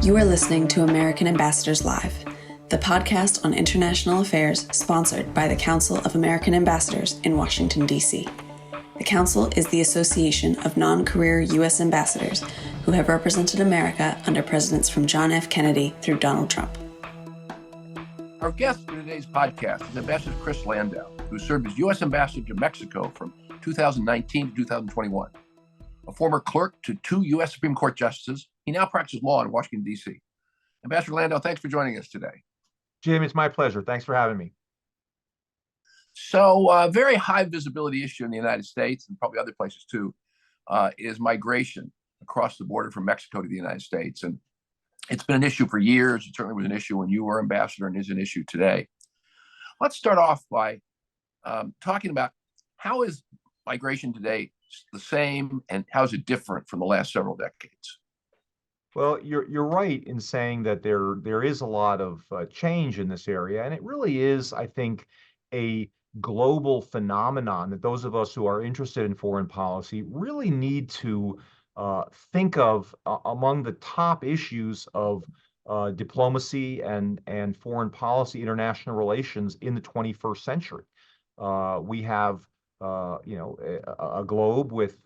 You are listening to American Ambassadors Live, the podcast on international affairs sponsored by the Council of American Ambassadors in Washington, D.C. The Council is the association of non-career U.S. ambassadors who have represented America under presidents from John F. Kennedy through Donald Trump. Our guest for today's podcast is Ambassador Chris Landau, who served as U.S. Ambassador to Mexico from 2019 to 2021. A former clerk to 2 U.S. Supreme Court justices, he now practices law in Washington, D.C. Ambassador Landau, thanks for joining us today. Jim, it's my pleasure. Thanks for having me. So a very high visibility issue in the United States and probably other places too is migration across the border from Mexico to the United States. And it's been an issue for years. It certainly was an issue when you were ambassador and is an issue today. Let's start off by talking about how is migration today the same and how is it different from the last several decades? Well, you're right in saying that there is a lot of change in this area, and it really is, I think, a global phenomenon that those of us who are interested in foreign policy really need to think of among the top issues of diplomacy and foreign policy, international relations in the 21st century. We have a globe with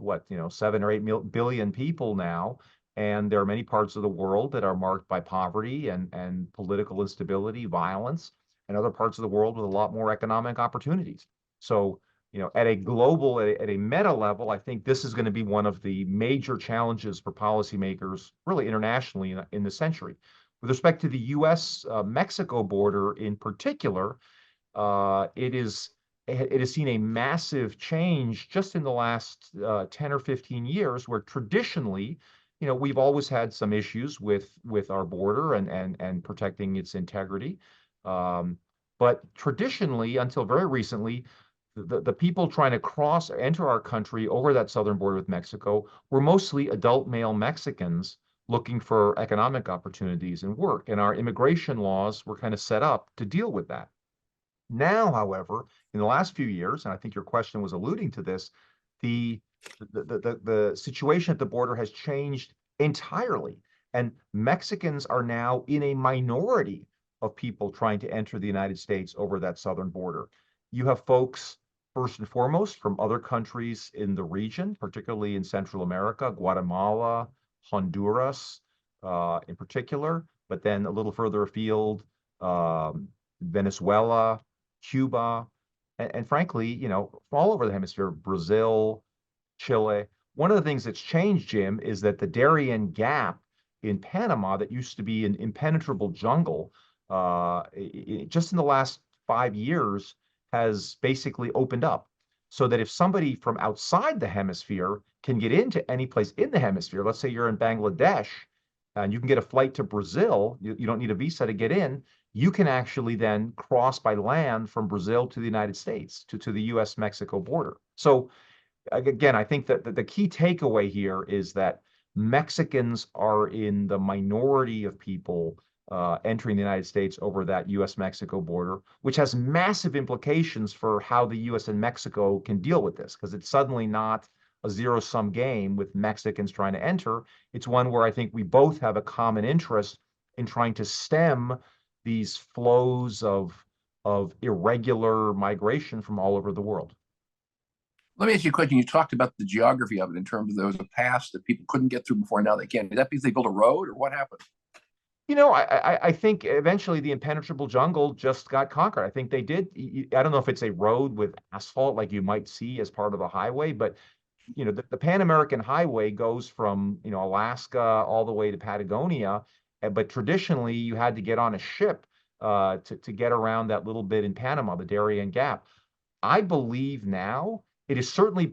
7 or 8 billion people now, and there are many parts of the world that are marked by poverty and political instability, violence, and other parts of the world with a lot more economic opportunities. So, at a global, at a meta level, I think this is going to be one of the major challenges for policymakers, really internationally in the century. With respect to the U.S. Mexico border in particular, it has seen a massive change just in the last 10 or 15 years, where traditionally, we've always had some issues with our border and protecting its integrity. But traditionally, until very recently, the people trying to enter our country over that southern border with Mexico were mostly adult male Mexicans looking for economic opportunities and work. And our immigration laws were kind of set up to deal with that. Now, however, in the last few years, and I think your question was alluding to this, the situation at the border has changed entirely. And Mexicans are now in a minority of people trying to enter the United States over that southern border. You have folks, first and foremost, from other countries in the region, particularly in Central America, Guatemala, Honduras, in particular, but then a little further afield, Venezuela, Cuba, and frankly, from all over the hemisphere, Brazil, Chile. One of the things that's changed, Jim, is that the Darien Gap in Panama that used to be an impenetrable jungle, just in the last 5 years has basically opened up. So that if somebody from outside the hemisphere can get into any place in the hemisphere, let's say you're in Bangladesh, and you can get a flight to Brazil, you don't need a visa to get in, you can actually then cross by land from Brazil to the United States, to the U.S. Mexico border. So again, I think that the key takeaway here is that Mexicans are in the minority of people entering the United States over that U.S. Mexico border, which has massive implications for how the U.S. and Mexico can deal with this, because it's suddenly not a zero-sum game with Mexicans trying to enter. It's one where I think we both have a common interest in trying to stem these flows of irregular migration from all over the world. Let me ask you a question. You talked about the geography of it in terms of there was a pass that people couldn't get through before, now they can. Is that because they built a road, or what happened? I think eventually the impenetrable jungle just got conquered. I think they did. I don't know if it's a road with asphalt like you might see as part of a highway, but the Pan American Highway goes from Alaska all the way to Patagonia, but traditionally you had to get on a ship to get around that little bit in Panama, the Darien Gap. I believe now it is certainly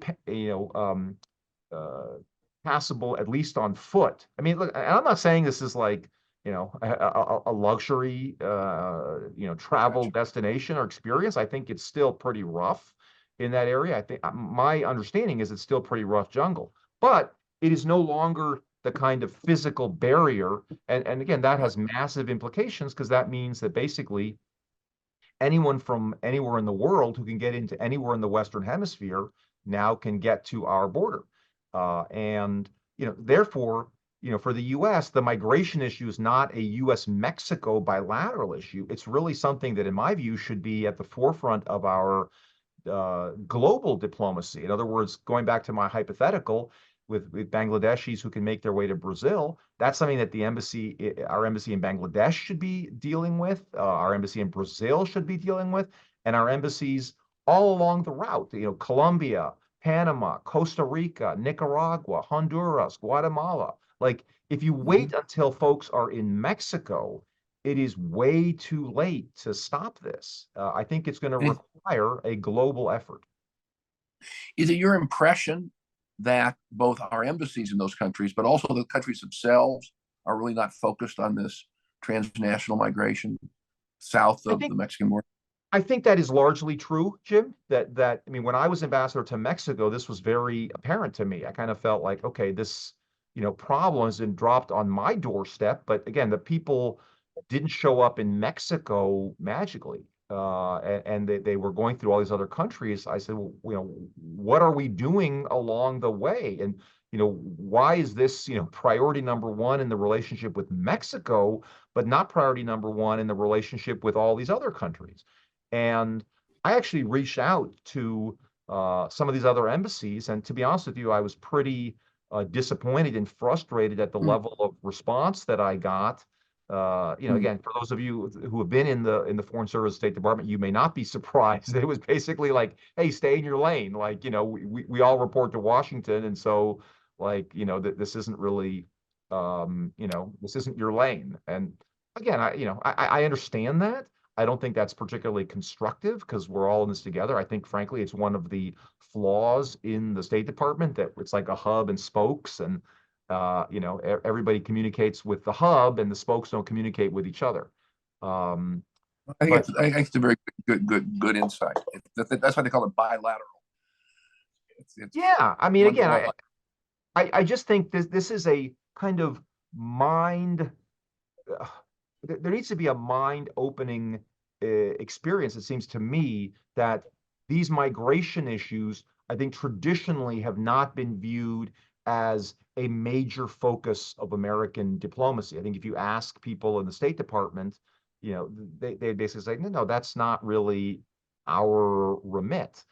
passable at least on foot. I mean, look, I'm not saying this is like a luxury travel destination or experience. I think it's still pretty rough in that area. I think my understanding is it's still pretty rough jungle, but it is no longer the kind of physical barrier. And again, that has massive implications, because that means that basically anyone from anywhere in the world who can get into anywhere in the Western Hemisphere now can get to our border. And therefore, for the U.S., the migration issue is not a U.S. Mexico bilateral issue. It's really something that, in my view, should be at the forefront of our global diplomacy. In other words, going back to my hypothetical with Bangladeshis who can make their way to Brazil, that's something that our embassy in Bangladesh should be dealing with, our embassy in Brazil should be dealing with, and our embassies all along the route, Colombia, Panama, Costa Rica, Nicaragua, Honduras, Guatemala. Like, if you wait until folks are in Mexico, it is way too late to stop this. I think it's going to require a global effort. Is it your impression that both our embassies in those countries, but also the countries themselves, are really not focused on this transnational migration south of the Mexican border? I think that is largely true, Jim. I mean, when I was ambassador to Mexico, this was very apparent to me. I kind of felt like, okay, this, problem has been dropped on my doorstep. But again, the people didn't show up in Mexico magically. And they were going through all these other countries. I said, well, what are we doing along the way? And, why is this, priority number one in the relationship with Mexico, but not priority number one in the relationship with all these other countries? And I actually reached out to some of these other embassies. And to be honest with you, I was pretty disappointed and frustrated at the level of response that I got. Again, for those of you who have been in the Foreign Service State Department, you may not be surprised. It was basically like, hey, stay in your lane. Like, we all report to Washington. And so, like, this isn't really, this isn't your lane. And again, I understand that. I don't think that's particularly constructive because we're all in this together. I think, frankly, it's one of the flaws in the State Department that it's like a hub and spokes, and everybody communicates with the hub, and the spokes don't communicate with each other. I think it's a very good insight. That's why they call it bilateral. Yeah, I mean, again, I just think this is a kind of mind. There needs to be a mind-opening experience, it seems to me, that these migration issues, I think, traditionally have not been viewed as a major focus of American diplomacy. I think if you ask people in the State Department, they basically say, no, that's not really our remit.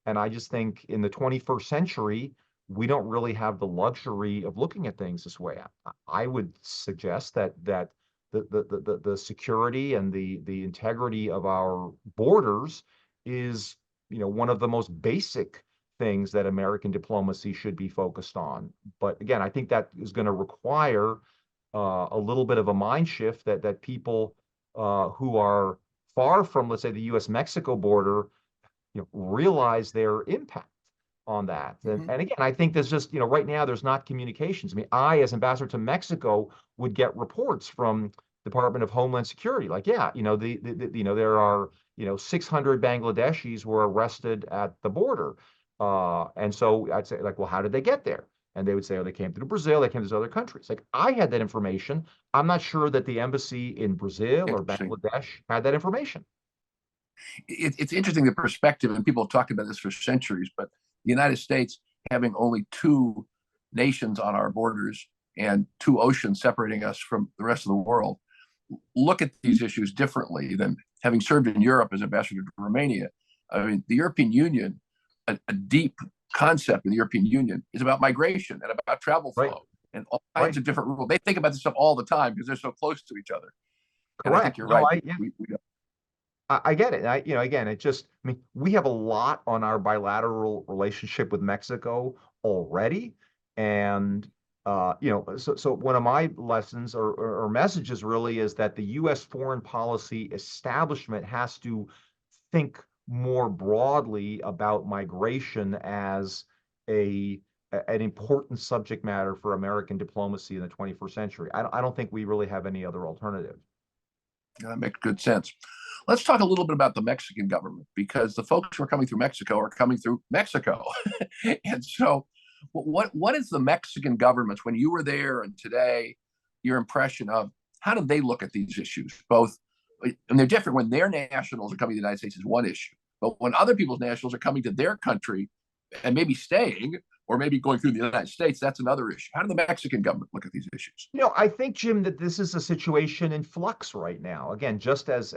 And I just think in the 21st century, we don't really have the luxury of looking at things this way. I would suggest that the security and the integrity of our borders is, one of the most basic things that American diplomacy should be focused on. But again, I think that is going to require a little bit of a mind shift that people who are far from, let's say, the U.S. Mexico border, realize their impact on that. And again, I think there's just, right now there's not communications. I mean, I, as ambassador to Mexico, would get reports from Department of Homeland Security, like, yeah, there are, 600 Bangladeshis were arrested at the border. And so I'd say, like, well, how did they get there? And they would say, oh, they came through Brazil, they came to these other countries. Like, I had that information. I'm not sure that the embassy in Brazil or Bangladesh had that information. It's interesting, the perspective, and people have talked about this for centuries, but the United States having only two nations on our borders and two oceans separating us from the rest of the world, look at these issues differently than having served in Europe as ambassador to Romania. I mean, the European Union, a deep concept in the European Union, is about migration and about travel flow and all kinds of different rules. They think about this stuff all the time because they're so close to each other. Correct. And I think you're right. I get it. Again, I mean, we have a lot on our bilateral relationship with Mexico already. And, so one of my lessons or messages really is that the U.S. foreign policy establishment has to think more broadly about migration as an important subject matter for American diplomacy in the 21st century. I don't think we really have any other alternative. Yeah, that makes good sense. Let's talk a little bit about the Mexican government, because the folks who are coming through Mexico are coming through Mexico. And so what is the Mexican government, when you were there and today, your impression of how do they look at these issues? Both, and they're different. When their nationals are coming to the United States is one issue, but when other people's nationals are coming to their country and maybe staying or maybe going through the United States, that's another issue. How did the Mexican government look at these issues? I think, Jim, that this is a situation in flux right now. Again, just as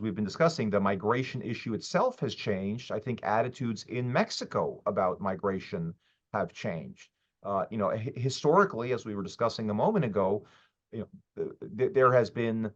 we've been discussing, the migration issue itself has changed. I think attitudes in Mexico about migration have changed. Historically, as we were discussing a moment ago, there has been,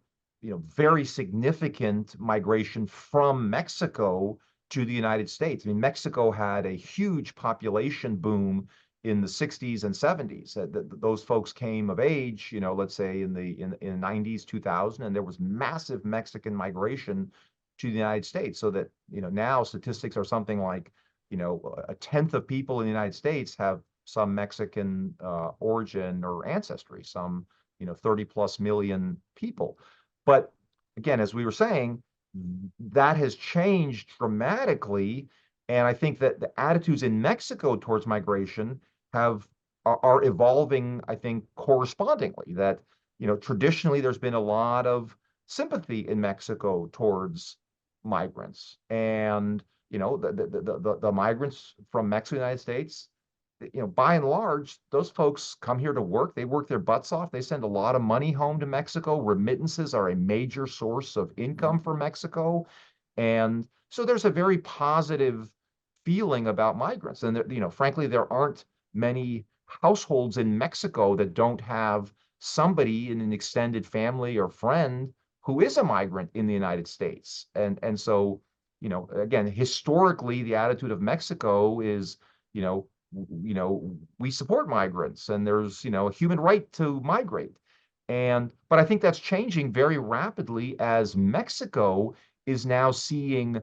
very significant migration from Mexico to the United States. I mean, Mexico had a huge population boom in the 60s and 70s. Those folks came of age, let's say in the 90s, 2000, and there was massive Mexican migration to the United States. So that, now statistics are something like, a tenth of people in the United States have some Mexican origin or ancestry, some, 30 plus million people. But again, as we were saying, that has changed dramatically. And I think that the attitudes in Mexico towards migration are evolving, I think, correspondingly. That, traditionally there's been a lot of sympathy in Mexico towards migrants. And, the migrants from Mexico, United States, by and large, those folks come here to work. They work their butts off. They send a lot of money home to Mexico. Remittances are a major source of income for Mexico. And so there's a very positive feeling about migrants. And, frankly, there aren't many households in Mexico that don't have somebody in an extended family or friend who is a migrant in the United States. And so, again, historically, the attitude of Mexico is, we support migrants and there's, a human right to migrate. But I think that's changing very rapidly as Mexico is now seeing,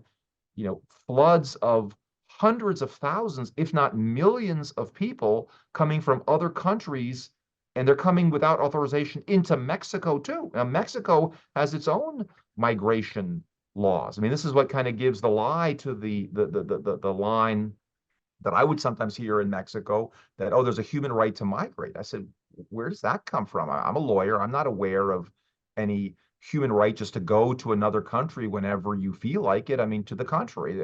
floods of hundreds of thousands, if not millions of people coming from other countries, and they're coming without authorization into Mexico too. Now, Mexico has its own migration laws. I mean, this is what kind of gives the lie to the line that I would sometimes hear in Mexico that, oh, there's a human right to migrate. I said, where does that come from? I'm a lawyer. I'm not aware of any human right just to go to another country whenever you feel like it. I mean, to the contrary,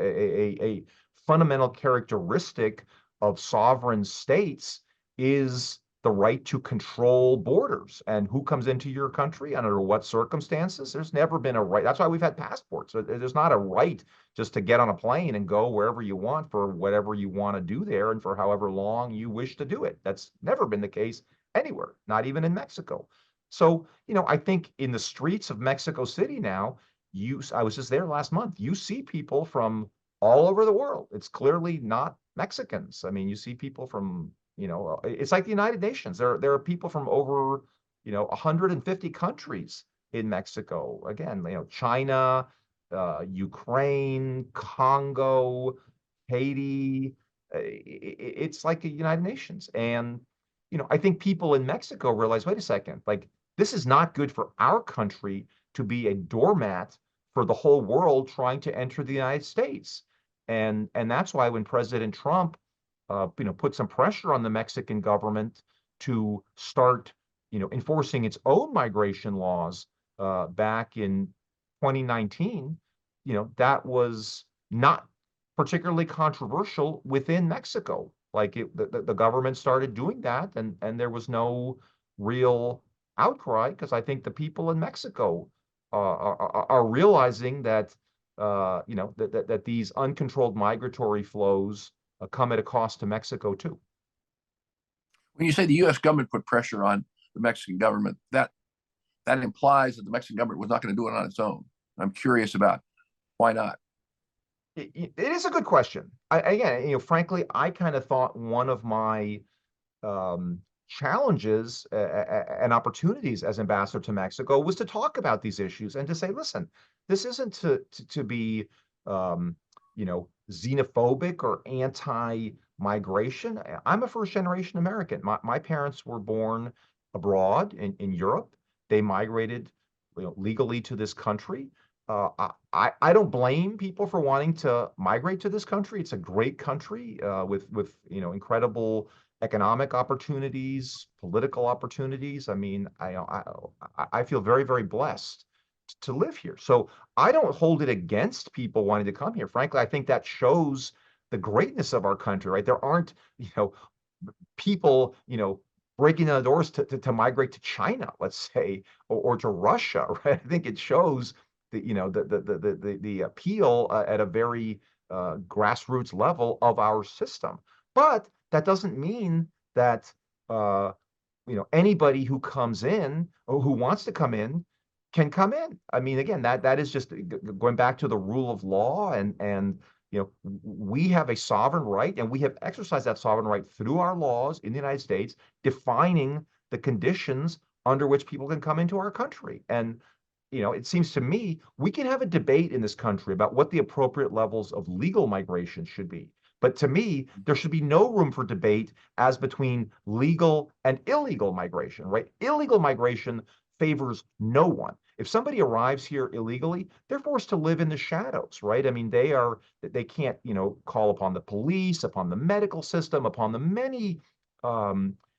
a fundamental characteristic of sovereign states is the right to control borders and who comes into your country under what circumstances. There's never been a right. That's why we've had passports. There's not a right just to get on a plane and go wherever you want for whatever you want to do there and for however long you wish to do it. That's never been the case anywhere, not even in Mexico. So, I think in the streets of Mexico City now, I was just there last month, you see people from all over the world. It's clearly not Mexicans. I mean, you see people from, it's like the United Nations. There are people from over, 150 countries in Mexico. Again, China, Ukraine, Congo, Haiti. It's like the United Nations. And, I think people in Mexico realize, wait a second, like this is not good for our country to be a doormat for the whole world trying to enter the United States. And that's why when President Trump put some pressure on the Mexican government to start, enforcing its own migration laws back in 2019, that was not particularly controversial within Mexico. Like the government started doing that, and there was no real outcry because I think the people in Mexico are realizing that that these uncontrolled migratory flows come at a cost to Mexico too. When you say the U.S. government put pressure on the Mexican government, that implies that the Mexican government was not going to do it on its own. I'm curious about why not. It is a good question. Again, frankly, I kind of thought one of my challenges and opportunities as ambassador to Mexico was to talk about these issues and to say, listen, this isn't to be, xenophobic or anti-migration. I'm a first-generation American. My parents were born abroad in Europe. They migrated, legally to this country. I don't blame people for wanting to migrate to this country. It's a great country with incredible economic opportunities, political opportunities. I mean, I feel very, very blessed to live here. So I don't hold it against people wanting to come here. Frankly, I think that shows the greatness of our country, right? There aren't, people, breaking down the doors to migrate to China, let's say, or to Russia, right? I think it shows the appeal at a very grassroots level of our system. But that doesn't mean that uh, anybody who comes in or who wants to come in can come in. I mean, again, that is just going back to the rule of law, and we have a sovereign right, and we have exercised that sovereign right through our laws in the United States, defining the conditions under which people can come into our country. And it seems to me we can have a debate in this country about what the appropriate levels of legal migration should be. But to me, there should be no room for debate as between legal and illegal migration, right? Illegal migration favors no one. If somebody arrives here illegally, they're forced to live in the shadows, right? I mean, they can't, call upon the police, upon the medical system, upon the many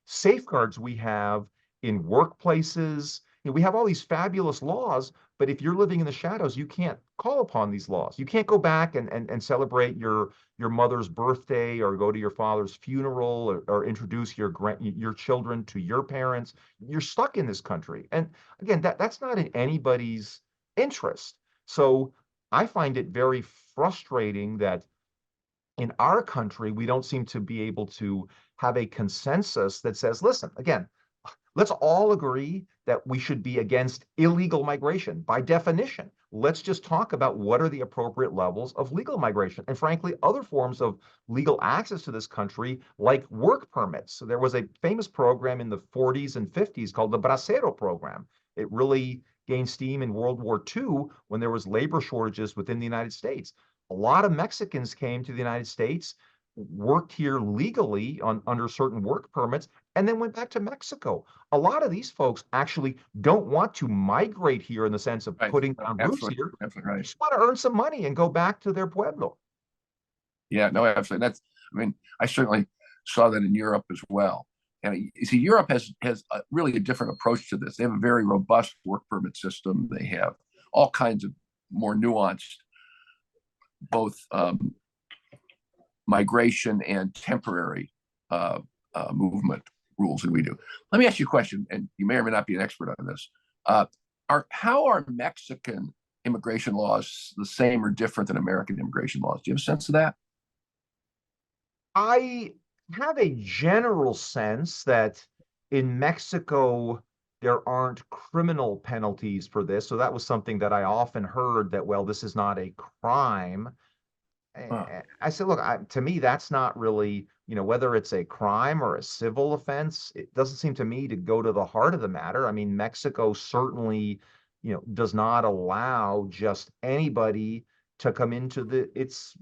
safeguards we have in workplaces. We have all these fabulous laws, but if you're living in the shadows, you can't call upon these laws. You can't go back and celebrate your mother's birthday, or go to your father's funeral, or introduce your children to your parents. You're stuck in this country. And again, that's not in anybody's interest. So I find it very frustrating that in our country, we don't seem to be able to have a consensus that says, listen, again, let's all agree that we should be against illegal migration by definition. Let's just talk about what are the appropriate levels of legal migration, and frankly, other forms of legal access to this country, like work permits. So there was a famous program in the 40s and 50s called the Bracero program. It really gained steam in World War II when there was labor shortages within the United States. A lot of Mexicans came to the United States, worked here legally under certain work permits, and then went back to Mexico. A lot of these folks actually don't want to migrate here in the sense of Right. putting down roots Absolutely. here. Absolutely They right. just want to earn some money and go back to their pueblo. Yeah, no, absolutely. I mean, I certainly saw that in Europe as well. And you see, Europe has really a different approach to this. They have a very robust work permit system. They have all kinds of more nuanced, both migration and temporary movement rules than we do. Let me ask you a question, and you may or may not be an expert on this. How are Mexican immigration laws the same or different than American immigration laws? Do you have a sense of that? I have a general sense that in Mexico, there aren't criminal penalties for this. So that was something that I often heard, that, well, this is not a crime. Huh. I said, look, to me, that's not really, whether it's a crime or a civil offense, it doesn't seem to me to go to the heart of the matter. I mean, Mexico certainly, does not allow just anybody to come into its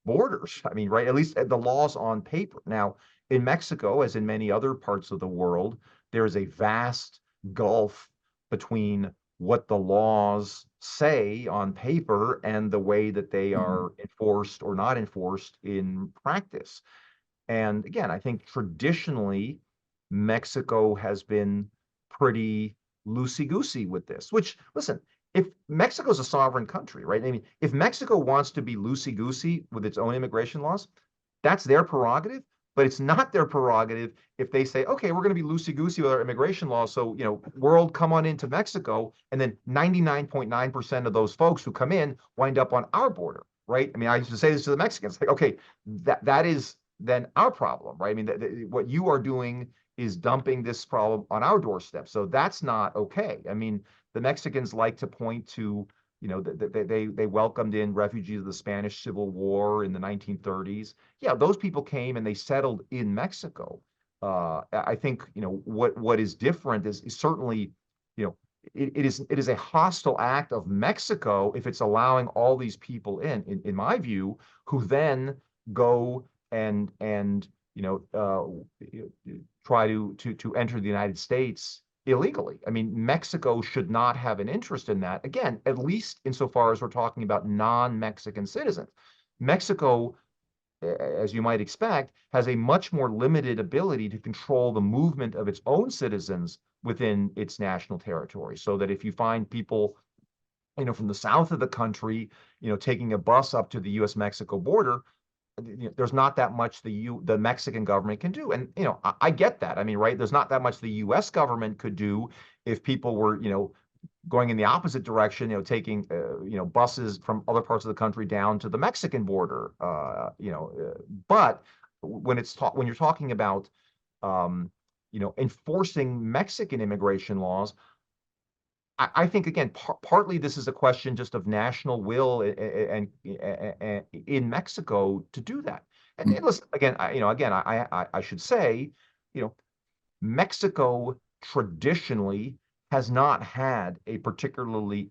borders. I mean, right, at least the laws on paper. Now, in Mexico, as in many other parts of the world, there is a vast gulf between what the laws say on paper and the way that they Mhm. are enforced or not enforced in practice. And again, I think traditionally Mexico has been pretty loosey-goosey with this, which, listen, if Mexico's a sovereign country, right? I mean, if Mexico wants to be loosey-goosey with its own immigration laws, that's their prerogative, but it's not their prerogative if they say, okay, we're going to be loosey-goosey with our immigration laws. So, world, come on into Mexico. And then 99.9% of those folks who come in wind up on our border, right? I mean, I used to say this to the Mexicans, like, okay, that is then our problem, right? I mean, what you are doing is dumping this problem on our doorstep. So that's not okay. I mean, the Mexicans like to point to, they welcomed in refugees of the Spanish Civil War in the 1930s. Yeah, those people came and they settled in Mexico. I think, what is different is certainly, it is a hostile act of Mexico if it's allowing all these people in my view, who then go and try to enter the United States illegally. I mean, Mexico should not have an interest in that. Again, at least insofar as we're talking about non-Mexican citizens. Mexico, as you might expect, has a much more limited ability to control the movement of its own citizens within its national territory. So that if you find people, from the south of the country, taking a bus up to the U.S. Mexico border, there's not that much the Mexican government can do. And, I get that. I mean, right, there's not that much the U.S. government could do if people were, going in the opposite direction, taking, buses from other parts of the country down to the Mexican border. But when you're talking about, enforcing Mexican immigration laws, I think again, partly this is a question just of national will and in Mexico to do that. And listen, again, I should say, you know, Mexico traditionally has not had a particularly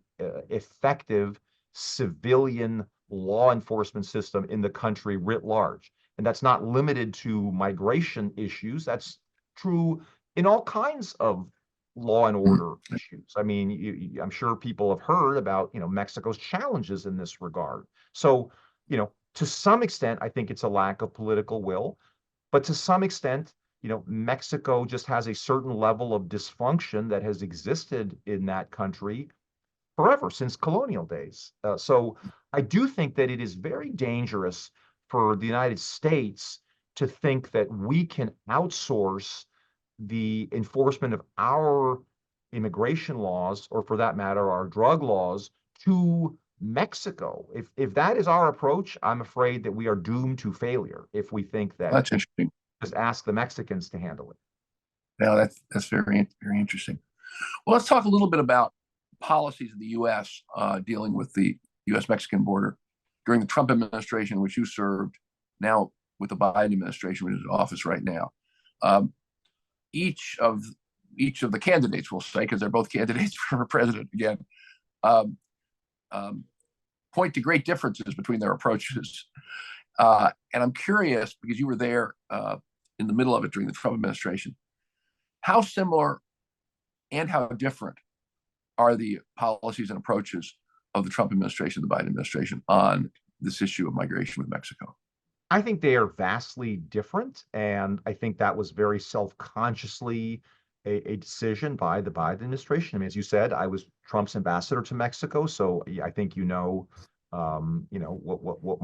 effective civilian law enforcement system in the country writ large. And that's not limited to migration issues. That's true in all kinds of law and order issues. I mean, I'm sure people have heard about, Mexico's challenges in this regard. So, to some extent, I think it's a lack of political will, but to some extent, Mexico just has a certain level of dysfunction that has existed in that country forever, since colonial days. So I do think that it is very dangerous for the United States to think that we can outsource the enforcement of our immigration laws, or for that matter, our drug laws, to Mexico. If that is our approach, I'm afraid that we are doomed to failure if we think that That's interesting. just ask the Mexicans to handle it. Now that's very, very interesting. Well, let's talk a little bit about policies of the U.S. Dealing with the U.S. Mexican border during the Trump administration, which you served, now with the Biden administration, which is in office right now. Each of the candidates, we'll say, because they're both candidates for president again, point to great differences between their approaches. And I'm curious, because you were there in the middle of it during the Trump administration, how similar and how different are the policies and approaches of the Trump administration, the Biden administration, on this issue of migration with Mexico? I think they are vastly different, and I think that was very self-consciously a decision by the Biden administration. I mean, as you said, I was Trump's ambassador to Mexico, so I think what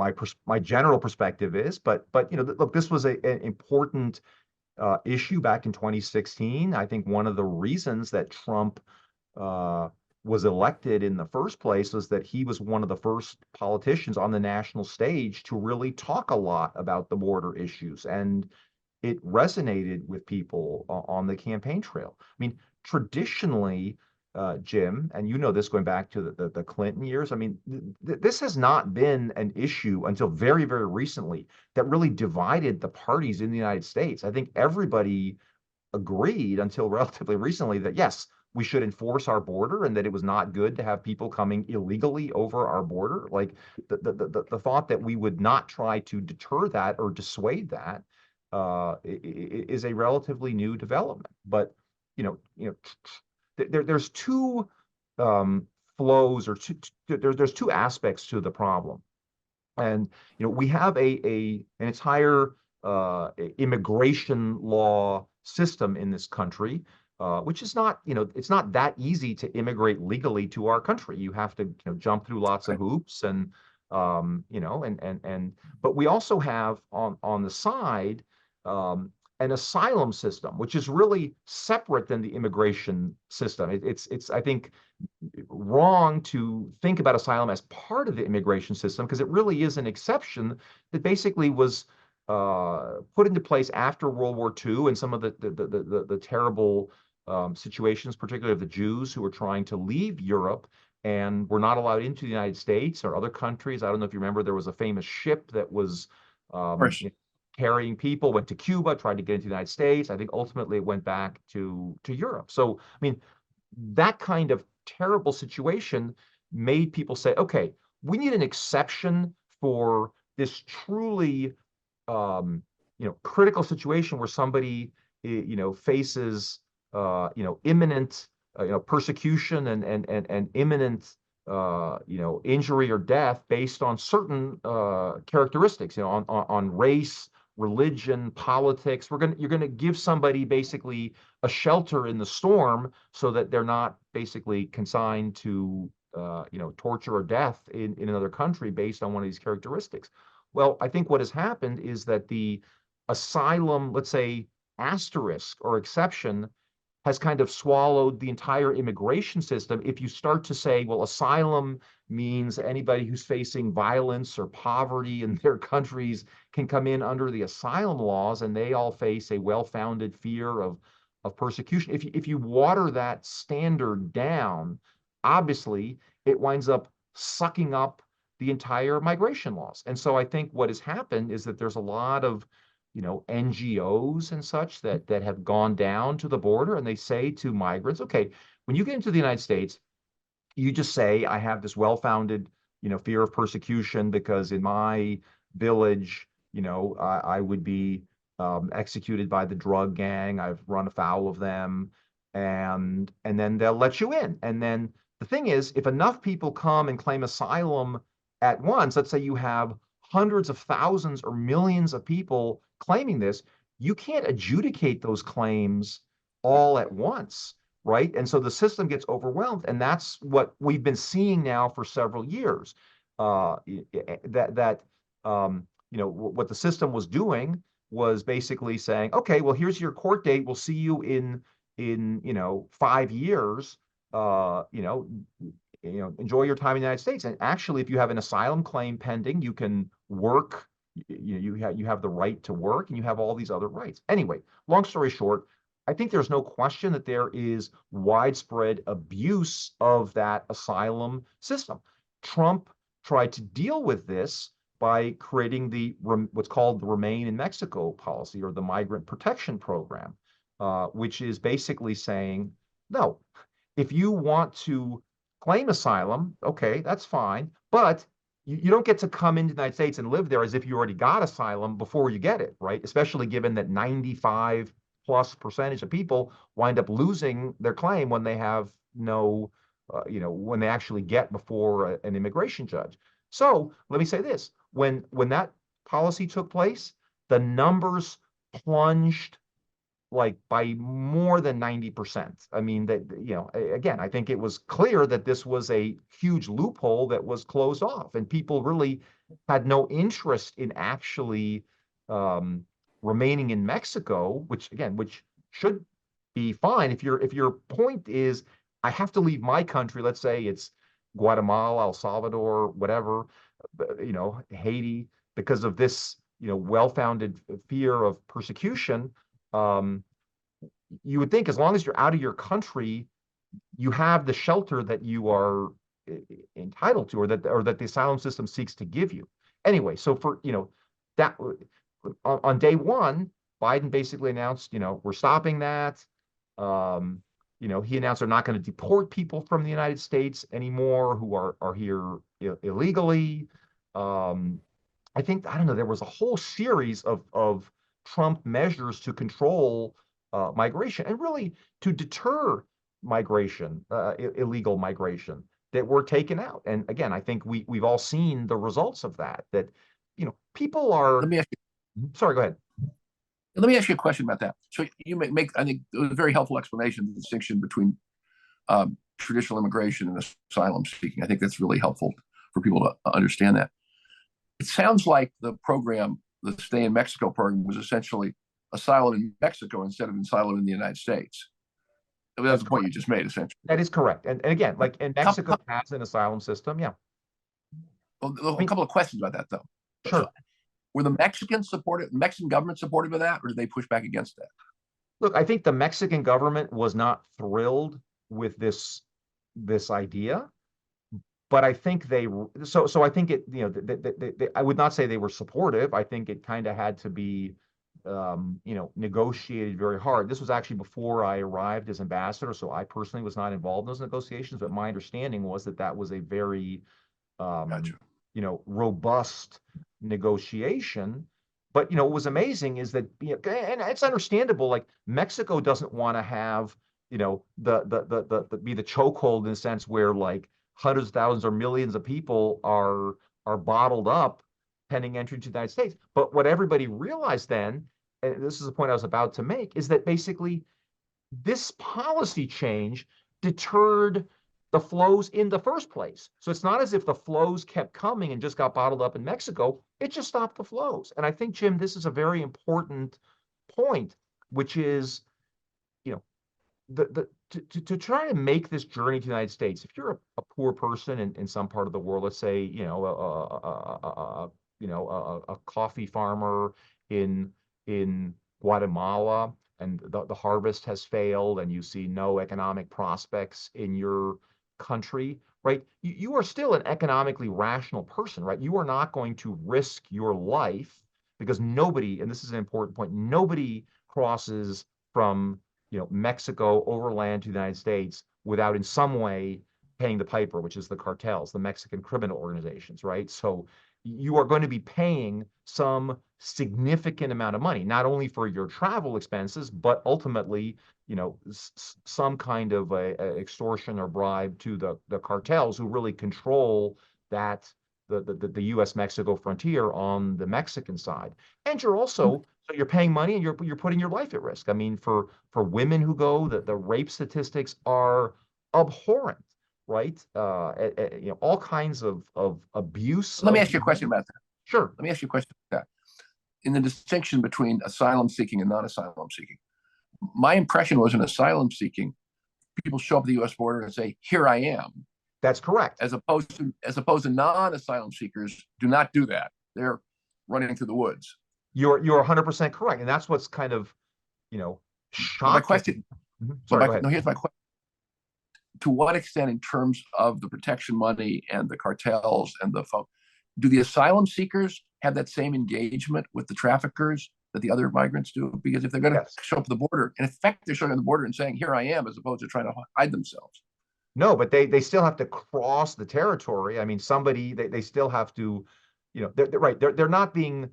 my general perspective is. But look, this was an important issue back in 2016. I think one of the reasons that Trump was elected in the first place was that he was one of the first politicians on the national stage to really talk a lot about the border issues, and it resonated with people on the campaign trail. I mean, traditionally, Jim, and this going back to the Clinton years, I mean, this has not been an issue until very, very recently that really divided the parties in the United States. I think everybody agreed until relatively recently that, yes, we should enforce our border, and that it was not good to have people coming illegally over our border. Like the thought that we would not try to deter that or dissuade that is a relatively new development. But there's two flows, or there's two aspects to the problem. And we have an entire immigration law system in this country, which is not, it's not that easy to immigrate legally to our country. You have to jump through lots of hoops, and but we also have on the side an asylum system, which is really separate than the immigration system. It's I think wrong to think about asylum as part of the immigration system, because it really is an exception that basically was put into place after World War II, and some of the terrible situations, particularly of the Jews who were trying to leave Europe and were not allowed into the United States or other countries. I don't know if you remember, there was a famous ship that was carrying people, went to Cuba, tried to get into the United States. I think ultimately it went back to Europe. So, I mean, that kind of terrible situation made people say, okay, we need an exception for this truly critical situation where somebody faces imminent persecution and imminent injury or death based on certain characteristics, on race, religion, politics. You're gonna give somebody basically a shelter in the storm so that they're not basically consigned to torture or death in another country based on one of these characteristics. Well, I think what has happened is that the asylum, let's say, asterisk or exception has kind of swallowed the entire immigration system. If you start to say, well, asylum means anybody who's facing violence or poverty in their countries can come in under the asylum laws, and they all face a well-founded fear of persecution. If you water that standard down, obviously it winds up sucking up the entire migration laws. And so I think what has happened is that there's a lot of NGOs and such that have gone down to the border, and they say to migrants, okay, when you get into the United States, you just say, I have this well-founded, fear of persecution because in my village, I would be executed by the drug gang. I've run afoul of them, and then they'll let you in. And then the thing is, if enough people come and claim asylum at once, let's say you have hundreds of thousands or millions of people claiming this, you can't adjudicate those claims all at once, right? And so the system gets overwhelmed, and that's what we've been seeing now for several years. What the system was doing was basically saying, okay, well, here's your court date. We'll see you in 5 years. Enjoy your time in the United States. And actually, if you have an asylum claim pending, you can work. You have the right to work, and you have all these other rights. Anyway, long story short, I think there's no question that there is widespread abuse of that asylum system. Trump tried to deal with this by creating what's called the Remain in Mexico policy, or the Migrant Protection Program, which is basically saying, no, if you want to claim asylum, okay, that's fine, but you don't get to come into the United States and live there as if you already got asylum before you get it, right? Especially given that 95+% of people wind up losing their claim when they have when they actually get before an immigration judge. So let me say this: when that policy took place, the numbers plunged like by more than 90%. I mean, again, I think it was clear that this was a huge loophole that was closed off, and people really had no interest in actually remaining in Mexico, which should be fine. If your point is, I have to leave my country, let's say it's Guatemala, El Salvador, whatever, Haiti, because of this, well-founded fear of persecution, you would think as long as you're out of your country, you have the shelter that you are entitled to, or that the asylum system seeks to give you. Anyway, so for that on day one, Biden basically announced, we're stopping that. He announced they're not going to deport people from the United States anymore who are here illegally. I don't know, there was a whole series of Trump measures to control migration, and really to deter migration, illegal migration, that were taken out. And again, I think we've all seen the results of that. That people are. Let me ask you. Sorry, go ahead. Let me ask you a question about that. So you make I think it was a very helpful explanation of the distinction between traditional immigration and asylum seeking. I think that's really helpful for people to understand that. It sounds like the program, the Stay in Mexico program, was essentially asylum in Mexico instead of asylum in the United States. That's the point you just made, essentially. That is correct. And again, like in Mexico has an asylum system, yeah. Well, a couple of questions about that, though. Sure. So, were the Mexicans supportive, the Mexican government supportive of that, or did they push back against that? Look, I think the Mexican government was not thrilled with this idea, but I think I think it, I would not say they were supportive. I think it kind of had to be, negotiated very hard. This was actually before I arrived as ambassador, so I personally was not involved in those negotiations, but my understanding was that was a very, Gotcha. robust negotiation. But what was amazing is that, and it's understandable, like Mexico doesn't want to have, be the chokehold in a sense where like hundreds of thousands or millions of people are bottled up pending entry to the United States. But what everybody realized then, and this is the point I was about to make, is that basically this policy change deterred the flows in the first place. So it's not as if the flows kept coming and just got bottled up in Mexico. It just stopped the flows. And I think, Jim, this is a very important point, which is, you know, to try to make this journey to the United States. If you're a poor person in some part of the world, let's say, a coffee farmer in Guatemala, and the harvest has failed, and you see no economic prospects in your country, right? You are still an economically rational person, right? You are not going to risk your life, because nobody, and this is an important point, nobody crosses from Mexico overland to the United States without in some way paying the piper, which is the cartels, the Mexican criminal organizations, right? So you are going to be paying some significant amount of money, not only for your travel expenses, but ultimately, some kind of a extortion or bribe to the cartels who really control that the U.S. Mexico frontier on the Mexican side. And you're also, so you're paying money and you're putting your life at risk. I mean, for women who go, the rape statistics are abhorrent, right? All kinds of abuse. Let me ask you a question about that. Sure. Let me ask you a question about that. In the distinction between asylum seeking and non-asylum seeking, my impression was in asylum seeking, people show up at the U.S. border and say, "Here I am." That's correct. As opposed to non-asylum seekers do not do that. They're running through the woods. You're 100% correct, and that's what's kind of shocking. My question. Sorry, go ahead. No, here's my question. To what extent, in terms of the protection money and the cartels and do the asylum seekers have that same engagement with the traffickers that the other migrants do? Because if they're going to show up at the border, in effect, they're showing up at the border and saying, "Here I am," as opposed to trying to hide themselves. No, but they still have to cross the territory. I mean, they still have to, they're right. They're not being,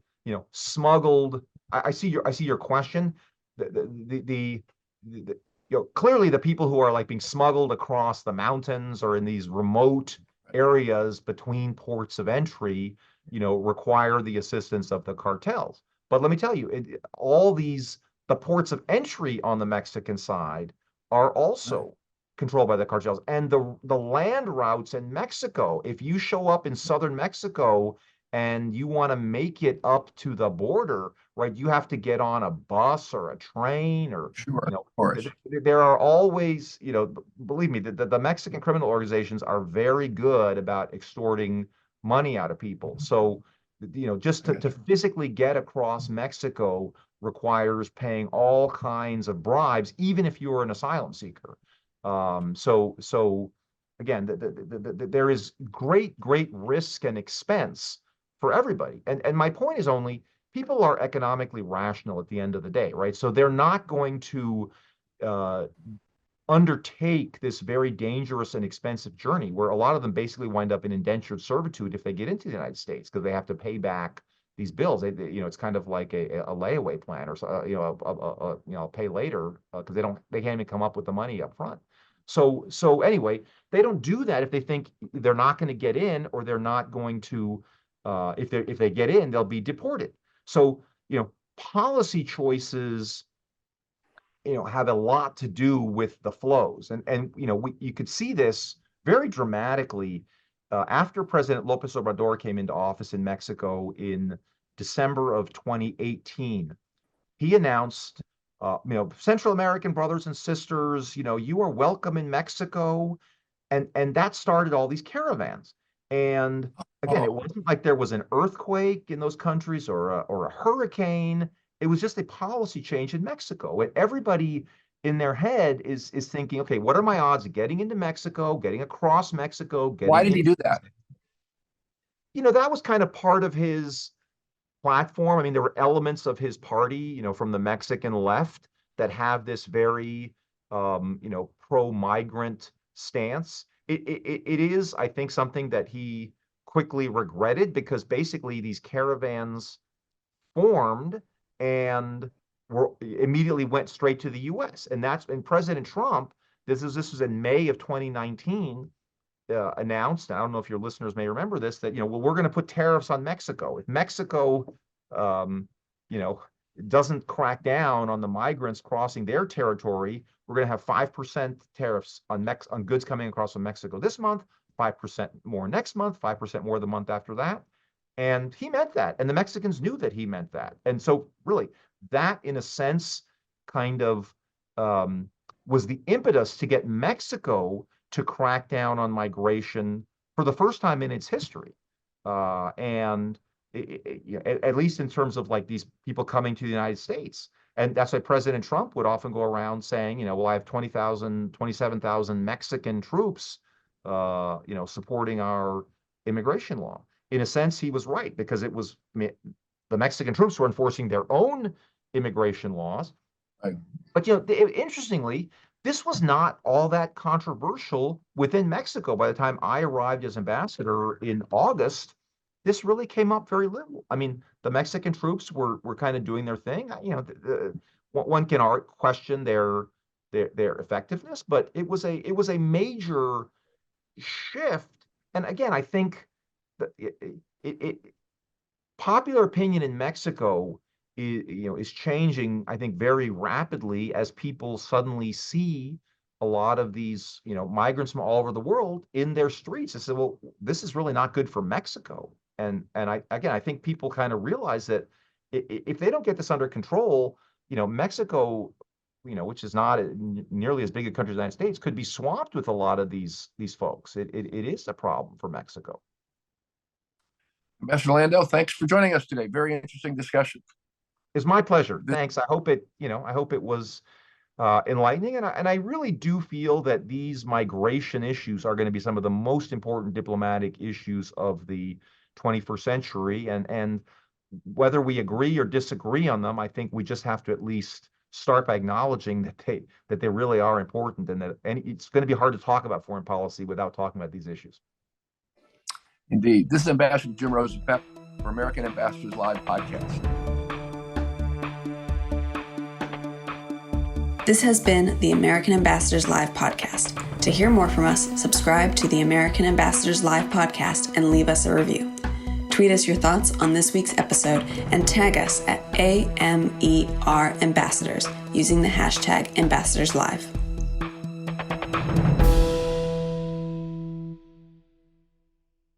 smuggled. I see your question. Clearly the people who are like being smuggled across the mountains or in these remote areas between ports of entry, require the assistance of the cartels. But let me tell you, the ports of entry on the Mexican side are also controlled by the cartels, and the land routes in Mexico. If you show up in southern Mexico and you want to make it up to the border, right, you have to get on a bus or a train, or of course. There are always, believe me, the Mexican criminal organizations are very good about extorting money out of people. So, just to physically get across Mexico requires paying all kinds of bribes, even if you're an asylum seeker. So again, there is great risk and expense for everybody. And my point is only, people are economically rational at the end of the day, right? So they're not going to undertake this very dangerous and expensive journey, where a lot of them basically wind up in indentured servitude if they get into the United States, because they have to pay back these bills. It's kind of like a layaway plan, or pay later, because they can't even come up with the money up front. So anyway, they don't do that if they think they're not going to get in, or they're not going to, if they get in, they'll be deported. So, policy choices, have a lot to do with the flows. And you could see this very dramatically after President López Obrador came into office in Mexico in December of 2018. He announced, Central American brothers and sisters, you are welcome in Mexico. And that started all these caravans. And again, it wasn't like there was an earthquake in those countries or a hurricane. It was just a policy change in Mexico. And everybody in their head is thinking, okay, what are my odds of getting into Mexico, getting across Mexico? Why did he do that? That was kind of part of his platform. I mean, there were elements of his party, from the Mexican left, that have this very, pro-migrant stance. It is, I think, something that he quickly regretted, because basically these caravans formed and immediately went straight to the U.S. And President Trump, this was in May of 2019, announced, I don't know if your listeners may remember this, that, we're going to put tariffs on Mexico. If Mexico, doesn't crack down on the migrants crossing their territory, we're going to have 5% tariffs on goods coming across from Mexico this month, 5% more next month, 5% more the month after that. And he meant that. And the Mexicans knew that he meant that. And so really, that in a sense kind of was the impetus to get Mexico to crack down on migration for the first time in its history. And at least in terms of like these people coming to the United States. And that's why President Trump would often go around saying, well, I have 27,000 Mexican troops, supporting our immigration law. In a sense, he was right, because it was the Mexican troops were enforcing their own immigration laws. Right. But, interestingly, this was not all that controversial within Mexico. By the time I arrived as ambassador in August, this really came up very little. I mean, the Mexican troops were kind of doing their thing. One can question their effectiveness, but it was a major shift. And again, I think that popular opinion in Mexico is changing, I think, very rapidly as people suddenly see a lot of these, migrants from all over the world in their streets. They say, well, this is really not good for Mexico. And I think people kind of realize that if they don't get this under control, Mexico, which is not nearly as big a country as the United States, could be swamped with a lot of these folks. It is a problem for Mexico. Ambassador Landau, thanks for joining us today. Very interesting discussion. It's my pleasure. Thanks. I hope it was enlightening, and I really do feel that these migration issues are going to be some of the most important diplomatic issues of the 21st century, and whether we agree or disagree on them, I think we just have to at least start by acknowledging that they really are important, and it's going to be hard to talk about foreign policy without talking about these issues. Indeed. This is Ambassador Jim Rosenpep for American Ambassadors Live podcast. This has been the American Ambassadors Live podcast. To hear more from us, subscribe to the American Ambassadors Live podcast and leave us a review. Tweet us your thoughts on this week's episode and tag us at AMER Ambassadors using the hashtag AmbassadorsLive.